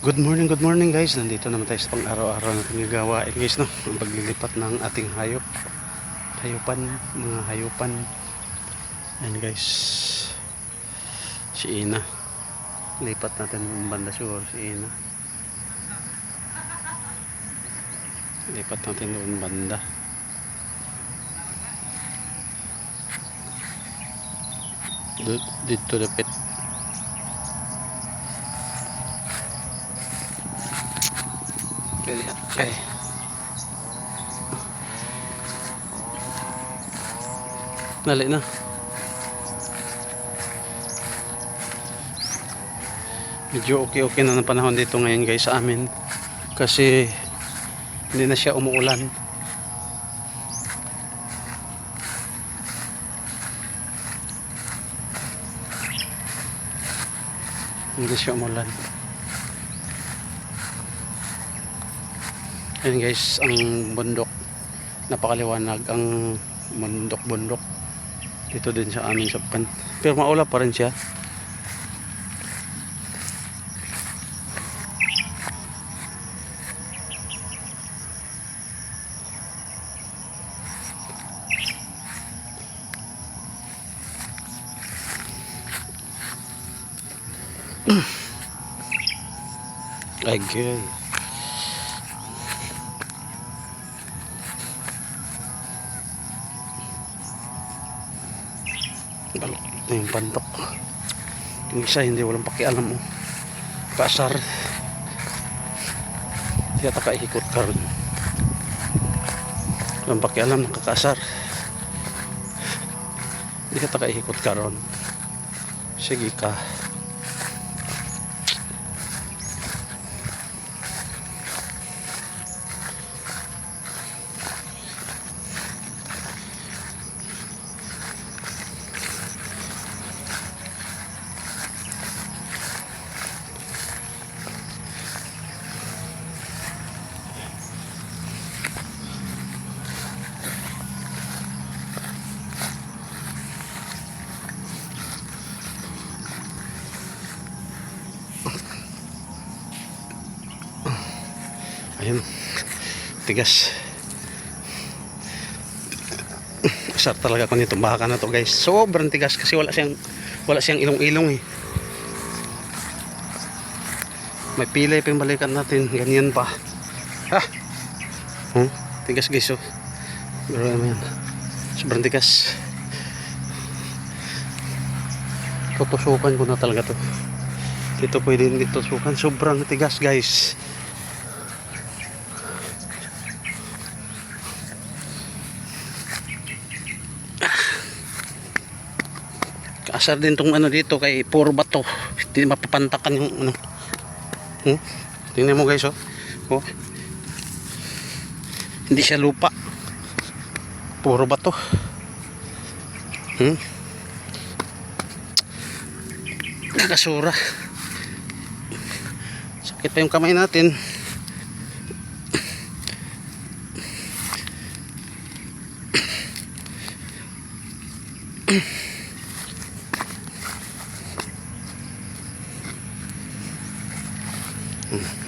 Good morning guys. Nandito naman tayo sa pang araw-araw natin gagawain guys, no? Ang paglilipat ng ating hayop. Mga hayupan. Ayan guys. Si Ina. Lipat natin ng banda siguro si Ina. Lipat natin doon banda. Dito dapit. Okay. Dali na. Medyo okay na ng panahon dito ngayon guys sa amin. Kasi hindi na siya umuulan. Hindi siya umulan. Ayan guys, ang bundok, napakaliwanag ang bundok dito din sa amin sa pan. Pero maulap pa rin siya. Okay. Balok na yung pantok. Yung isa hindi walang pakialam mo. Kaasar. Kaya takaihikot ka rin. Walang pakialam, nakakaasar. Hindi ka takaihikot ka rin. Sige ka. Ayun, tigas. Asar talaga ko nitong baka na to guys. Sobrang tigas kasi wala siyang ilong-ilong eh. May pilay pa yung balikan natin. Ganyan pa. Ha? Tigas guys oh. Pero ano yan. Sobrang tigas. Tutusukan ko na talaga to. Dito pwede dito tusukan. Sobrang tigas guys. Kaasar din tong ano dito kay puro bato. Hindi mapapantakan yung ano. Tingnan mo guys oh. Hindi siya lupa. Puro bato. Nakasura. Sakit pa yung kamay natin.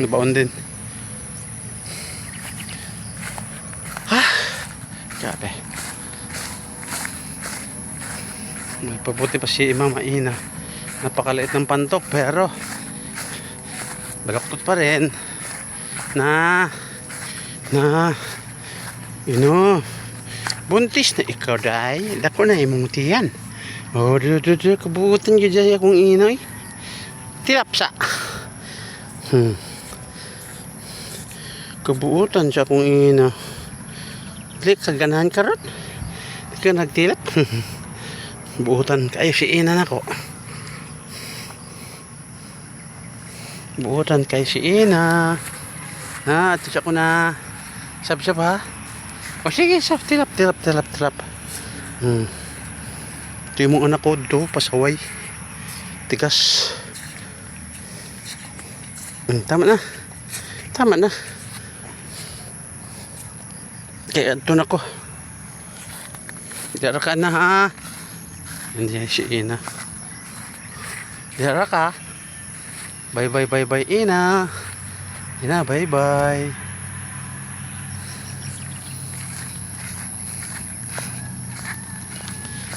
Nabaon din. Grabe. May pabuti pa si Mama Ina. Napakaliit ng pantok pero balaktot pa rin na buntis na ikaw day. Dako na imong tiyan. Kabuutan yun dyan akong inay. Tilapsa. Kabuutan siya kung ina. Dili ka ganahan ka ron. Di ka nagtilap. Buutan kayo si ina na ko. Buutan kayo si ina. Ito siya ko na. Sabi siya pa. O sige, tilap. Ito yung mga anak ko do. Pasaway. Tigas. Tama na. Kaya ito na ko. Dara ka na ha. Hindi si Ina. Dara ka. Bye bye bye bye Ina. Ina bye bye.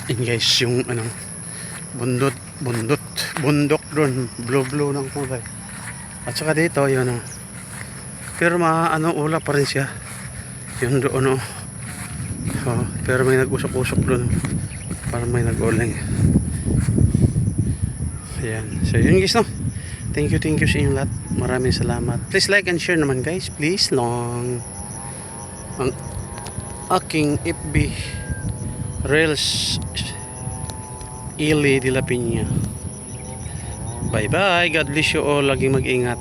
Yun guys, yung ano, bundok doon, blue ng kulay. At saka dito, yun o. Pero ulap pa rin siya. Yun doon o. Oh, pero may nag-usok-usok doon. Parang may nag-uling. Ayan. So yun guys, no. Thank you sa inyong lahat. Maraming salamat. Please like and share naman guys. Please long. Ang aking FB Reels Ili de la Piña. Bye bye. God bless you all. Laging mag-ingat.